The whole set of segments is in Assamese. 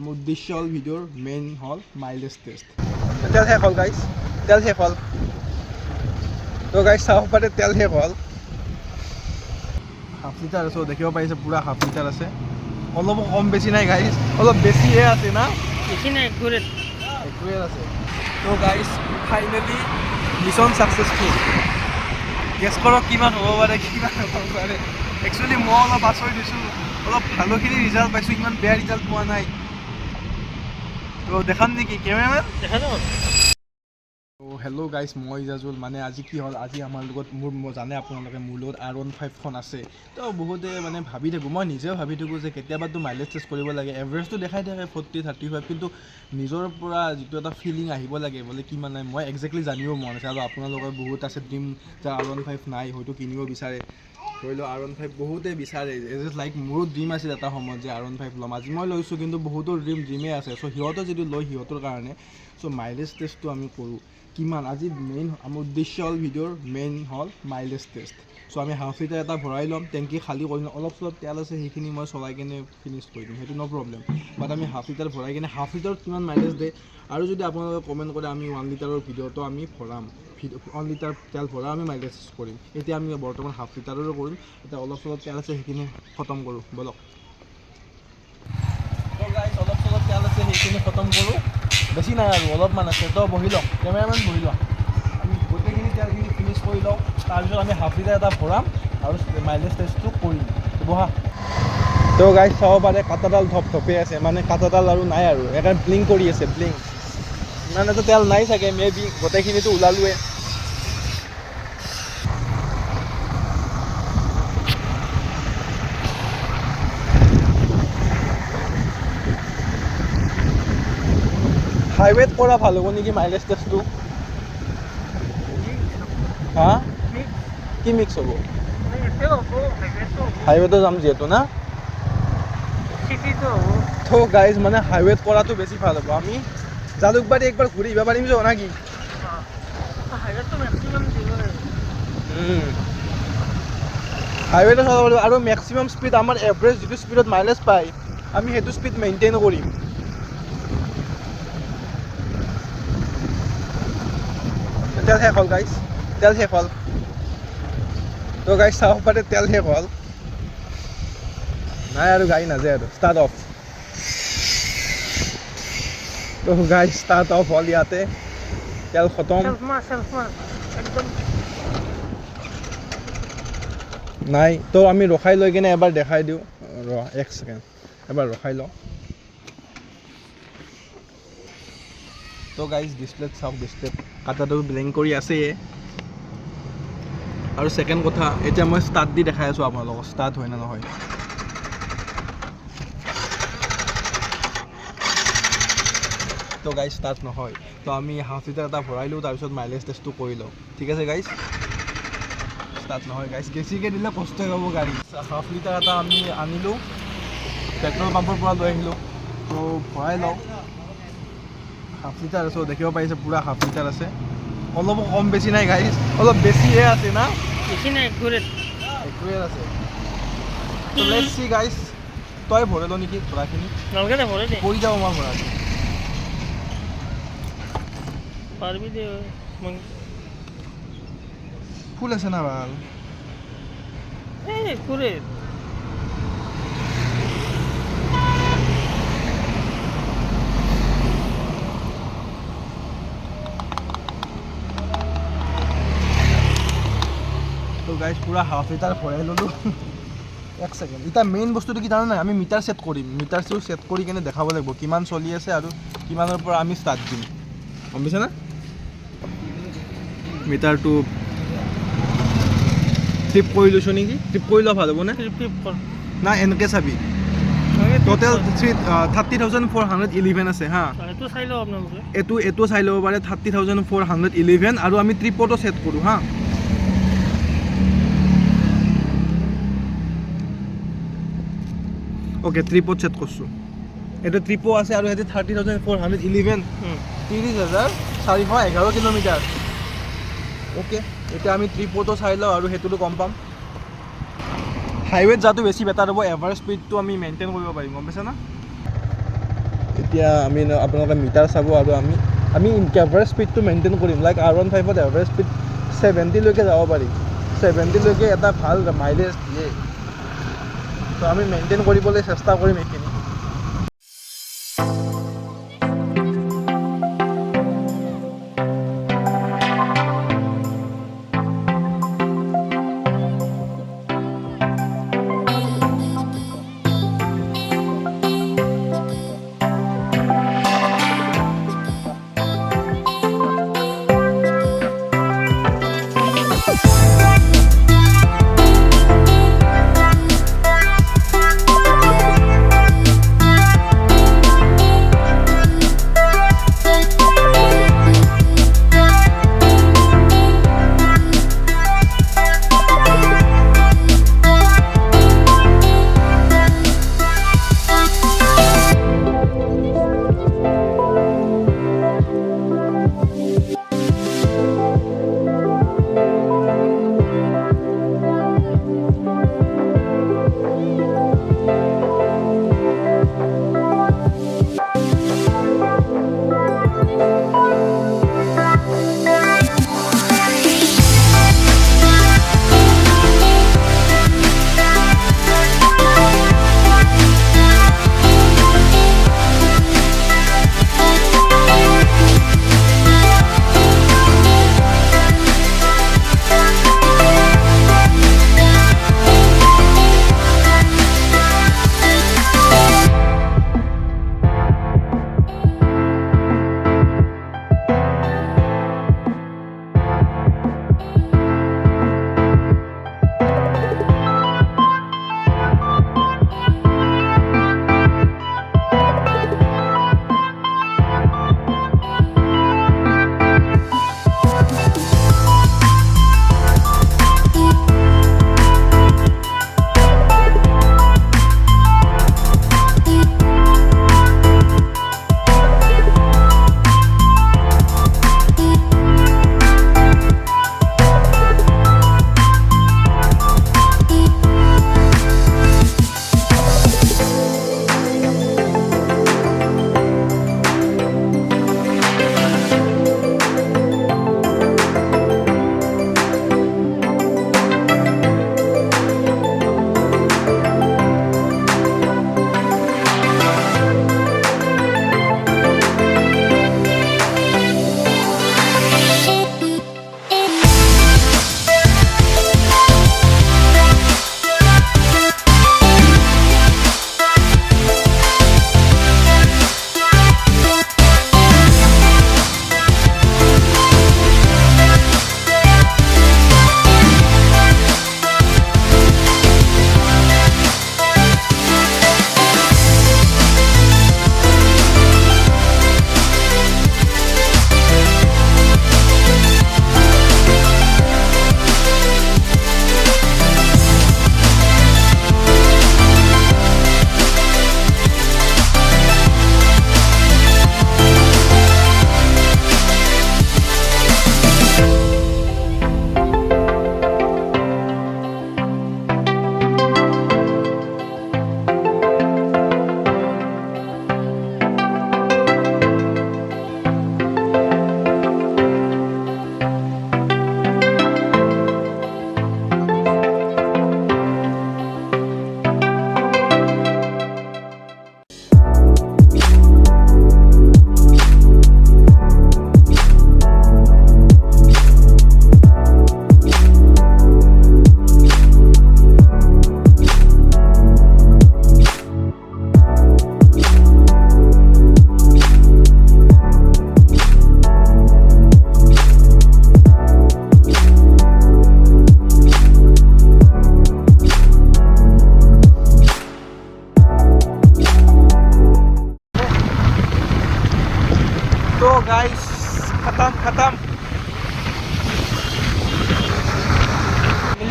আমাৰ উদ্দেশ্য হ'ল ভিডিঅ'ৰ মেইন হ'ল মাইলেজ টেষ্ট। তেল শেষ হ'ল গাইজ, তেল শেষ হ'ল। তো গাইজ চাব পাৰে তেল শেষ হ'ল। হাফ লিটাৰ আছে, দেখিব পাৰিছে পূৰা হাফ লিটাৰ আছে। অলপ কম বেছি নাই গাইজ, অলপ বেছিহে আছে না, বেছি নাই একুৰেট আছে। তো guys finally mission successful. Gas কৰক কিমান হ'ব পাৰে, একচুৱেলি মই অলপ আচৰিত দিছোঁ, অলপ ভালোখিনি ৰিজাল্ট পাইছোঁ, ইমান বেয়া ৰিজাল্ট পোৱা নাই। তো দেখাম নেকি কেমেৰামেন? দেখা যাব। হেল্ল' গাইজ, মই ইজাজুল। মানে আজি কি হ'ল, আজি আমাৰ লগত জানে আপোনালোকে মোৰ লগত R15খন আছে। তো বহুতে মানে ভাবি থাকোঁ, মই নিজেও ভাবি থাকোঁ যে কেতিয়াবাতো মাইলেজ টেষ্ট কৰিব লাগে। এভাৰেজটো দেখাই থাকে 40-35, কিন্তু নিজৰ পৰা যিটো এটা ফিলিং আহিব লাগে বোলে কিমান নাই, মই একজেক্টলি জানিব মন আছে। আৰু আপোনালোকৰ বহুত আছে ড্ৰিম যে R15 নাই, হয়তো কিনিব বিচাৰে। ধৰি লওক R15 বহুতে বিচাৰে, লাইক মোৰো ড্ৰিম আছিল এটা সময়ত যে R15 ল'ম। আজি মই লৈছোঁ, কিন্তু বহুতৰ ড্ৰিমেই আছে। চ' সিহঁতে যদি লয় সিহঁতৰ কাৰণে, চ' মাইলেজ টেষ্টটো আমি কৰোঁ কিমান। আজি মেইন আমাৰ উদ্দেশ্য হ'ল ভিডিঅ'ৰ মেইন হ'ল মাইলেজ টেষ্ট। চ' আমি হাফ লিটাৰ এটা ভৰাই ল'ম, টেংকি খালী কৰি ল'ম, অলপ চলপ তেল আছে সেইখিনি মই চলাই কিনে ফিনিছ কৰি দিম, সেইটো ন' প্ৰব্লেম। বাট আমি হাফ লিটাৰ ভৰাই কিনে হাফ লিটাৰত কিমান মাইলেজ দিয়ে, আৰু যদি আপোনালোকে কমেণ্ট কৰে আমি 1 লিটাৰৰ ভিডিঅ'টো আমি ভৰাম, 1 লিটাৰ তেল ভৰাই আমি মাইলেজ কৰিম। এতিয়া আমি বৰ্তমান হাফ লিটাৰৰো কৰিম। এতিয়া অলপ চলপ তেল আছে সেইখিনি খতম কৰোঁ ব'লক। তো গাইজ অলপ চলপ তেল আছে সেইখিনি খতম কৰোঁ, বেছি নাই আৰু অলপমান আছে। তো বহি লওক, কেমেৰামেন বহি লওক, আমি গোটেইখিনি তেলখিনি ফিনিছ কৰি লওঁ। তাৰপিছত আমি হাফ লিটাৰ এটা ভৰাম আৰু মাইলেজ টেষ্টটো কৰিম। বহা। তো গাইজ চাব পাৰে কাটাডাল ধপধপে আছে, মানে কাটাডাল আৰু নাই আৰু এটা ব্লিং কৰি আছে, ব্লিং। ইমান এটা তেল নাই চাগে, মে বি গোটেইখিনিতো ওলালোৱে। হাইৱেত কৰা ভাল হ'ব নেকি মাইলেজ টেষ্টটো? হা কি মিক্স হ'ব? হাইৱেতো যাম যিহেতু না, তো গাইজ মানে হাইৱেত কৰাটো বেছি ভাল হ'ব। আমি জালুকবাৰী একবাৰ ঘূৰি আহিব পাৰিম যো না কি? হাইৱেটো চলাব পাৰিব, আৰু মেক্সিমাম স্পীড আমাৰ এভাৰেজ যিটো স্পীডত মাইলেজ পায় আমি সেইটো স্পীড মেইনটেইন কৰিম। তেল শেষ হ'ল গাইজ, তেল শেষ হ'ল। তো গাইজ চাব পাৰে তেল শেষ হ'ল, নাই আৰু গাড়ী নাযায় আৰু ষ্টাৰ্ট অফ। তো গাইজ ষ্টাৰ্ট অফ হ'ল, ইয়াতে তেল খতম নাই। তো আমি ৰখাই লৈ কিনে এবাৰ দেখাই দিওঁ, এক ছেকেণ্ড এবাৰ ৰখাই লওঁ। তো গাইজ ডিছপ্লেত চাওক, ডিছপ্লেত কাটাটো ব্লিংক কৰি আছেই। আৰু ছেকেণ্ড কথা, এতিয়া মই ষ্টাৰ্ট দি দেখাই আছোঁ আপোনালোকক, ষ্টাৰ্ট হয় নে নহয়। তো গাইজ ষ্টাৰ্ট নহয়, তো আমি হাফ লিটাৰ এটা ভৰাই লওঁ, তাৰপিছত মাইলেজ টেষ্টটো কৰি লওঁ। ঠিক আছে গাইজ, ষ্টাৰ্ট নহয় গাইজ, বেছিকৈ দিলে কষ্টই হ'ব গাড়ী। হাফ লিটাৰ এটা আমি আনিলোঁ, পেট্ৰল পাম্পৰ পৰা লৈ আহিলোঁ। তো ভৰাই লওঁ, হাফ লিটাৰ আছে, দেখিব পাৰিছে পূৰা হাফ লিটাৰ আছে। অলপ কম বেছি নাই গাইজ, অলপ বেছিহে আছে না, বেছি নাই একুৰেট আছে। তো লেটছ সি গাইজ, তই ভৰাই ল নেকি ভৰাখিনি, নালগে দে ভৰাই দে, পৰি যাব আমাৰ ভৰাটো। পাৰবি দে ফুল আছে না ভাল। একুৰেট তো গাইজ পূৰা হাফ লিটাৰ ভৰাই ল'লোঁ। এক ছেকেণ্ড, এতিয়া মেইন বস্তুটো কি জানা নাই, আমি মিটাৰ ছেট কৰিম। মিটাৰটো ছেট কৰি কিনে দেখাব লাগিব কিমান চলি আছে আৰু কিমানৰ পৰা আমি ষ্টাৰ্ট দিম, গম পাইছে না। মিটাৰটো ট্ৰিপ কৰি লৈছোঁ নেকি, ট্ৰিপ কৰি লোৱা ভাল হ'বনে? নাই এনেকৈ চাবি, টোটেল 30,411 আছে হা। এইটো চাই লওঁ আপোনালোকে, এইটো চাই ল'ব পাৰে, 30,411। আৰু আমি ট্ৰিপতো ছেট কৰোঁ হা। অ'কে, ট্ৰিপত ছেট কৰিছোঁ। এইটো ট্ৰিপো আছে আৰু সেইটো 30,411, 30,411 কিলোমিটাৰ। অ'কে, এতিয়া আমি ট্ৰিপতো চাই লওঁ আৰু সেইটোতো গম পাম। হাইৱেত যোৱাটো বেছি বেটাৰ হ'ব, এভাৰেজ স্পীডটো আমি মেইনটেইন কৰিব পাৰিম, গম পাইছে না। এতিয়া আমি আপোনালোকে মিটাৰ চাব আৰু আমি এভাৰেজ স্পীডটো মেইনটেইন কৰিম লাইক R15ত এভাৰেজ স্পীড 70লৈকে যাব পাৰি 70লৈকে এটা ভাল মাইলেজ দিয়ে তো আমি মেইনটেইন কৰিবলৈ চেষ্টা কৰিম এইখিনি गाइस खत्म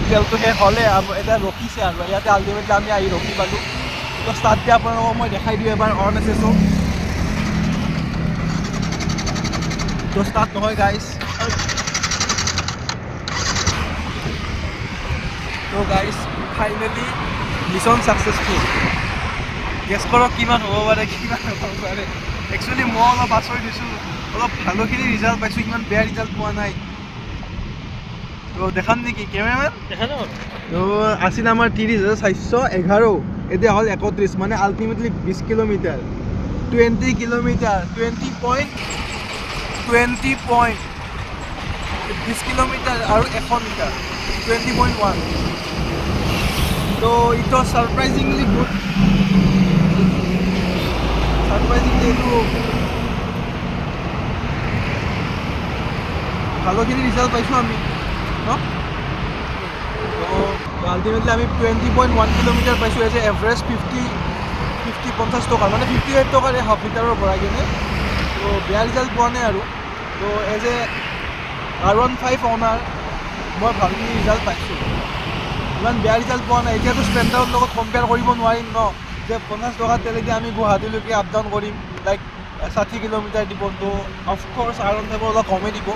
তেলটো শেষ হ'লে এতিয়া ৰখিছে আৰু ইয়াতে আল্টিমেটলি আমি আহি ৰখি পালোঁ তো ষ্টাৰ্ট দিয়া আপোনালোকক মই দেখাই দিওঁ এবাৰ অন আছে চব তো ষ্টাৰ্ট নহয় গাইছ তো গাইছ ফাইনেলি মিছন ছাকচেছফুল গেছ কৰক কিমান হ'ব পাৰে একচুৱেলি মই অলপ আচৰিত দিছোঁ, অলপ ভালোখিনি ৰিজাল্ট পাইছোঁ, ইমান বেয়া ৰিজাল্ট পোৱা নাই। তো দেখাম নেকি কেমেৰামেন? দেখা যাব। তো আছিল আমাৰ 30,411, এতিয়া হ'ল 31, মানে ultimately 20 kilometre, 20 kilometre, 20 point 20 kilometre আৰু 100 মিটাৰ, 20.1। তো ইট ওয়াজ সাৰপ্ৰাইজিংলি গুড, সাৰপ্ৰাইজিংলি এইটো ভালোখিনি ৰিজাল্ট পাইছোঁ আমি ন। তো আল্টিমেটলি আমি 20.1 কিলোমিটাৰ পাইছোঁ এজ এ এভাৰেজ 50 টকা, মানে 58 টকাৰে হাফ লিটাৰৰ ভৰাই কিনে। তো বেয়া ৰিজাল্ট পোৱা নাই আৰু। তো এজ এ R15 অনাৰ মই ভালখিনি ৰিজাল্ট পাইছোঁ, ইমান বেয়া ৰিজাল্ট পোৱা নাই। এতিয়াতো স্প্লেণ্ডাৰৰ লগত কম্পেয়াৰ কৰিব নোৱাৰিম ন, যে 50 টকা তেলেদি আমি গুৱাহাটীলৈকে আপ ডাউন কৰিম, লাইক 60 কিলোমিটাৰ দিব। তো অফক'ৰ্চ R15 অলপ কমেই দিব,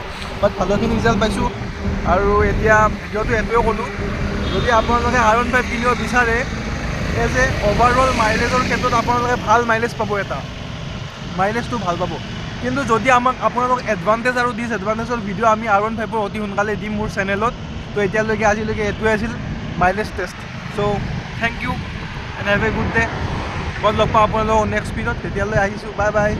বাট ভালোখিনি ৰিজাল্ট পাইছোঁ। আৰু এতিয়া ভিডিঅ'টো এইটোৱে ক'লোঁ, যদি আপোনালোকে R15 কিনিব বিচাৰে, এজ এ অভাৰঅল মাইলেজৰ ক্ষেত্ৰত আপোনালোকে ভাল মাইলেজ পাব, এটা মাইলেজটো ভাল পাব। কিন্তু যদি আপোনালোক এডভান্টেজ আৰু ডিছএডভান্টেজৰ ভিডিঅ' আমি R15 অতি সোনকালে দিম মোৰ চেনেলত। তো এতিয়ালৈকে আজিলৈকে এইটোৱে আছিল mileage test. So' thank you and have a good day. মই লগ পাওঁ আপোনালোকক নেক্সট ভিডিঅ'ত, তেতিয়ালৈ আহিছোঁ, বাই বাই।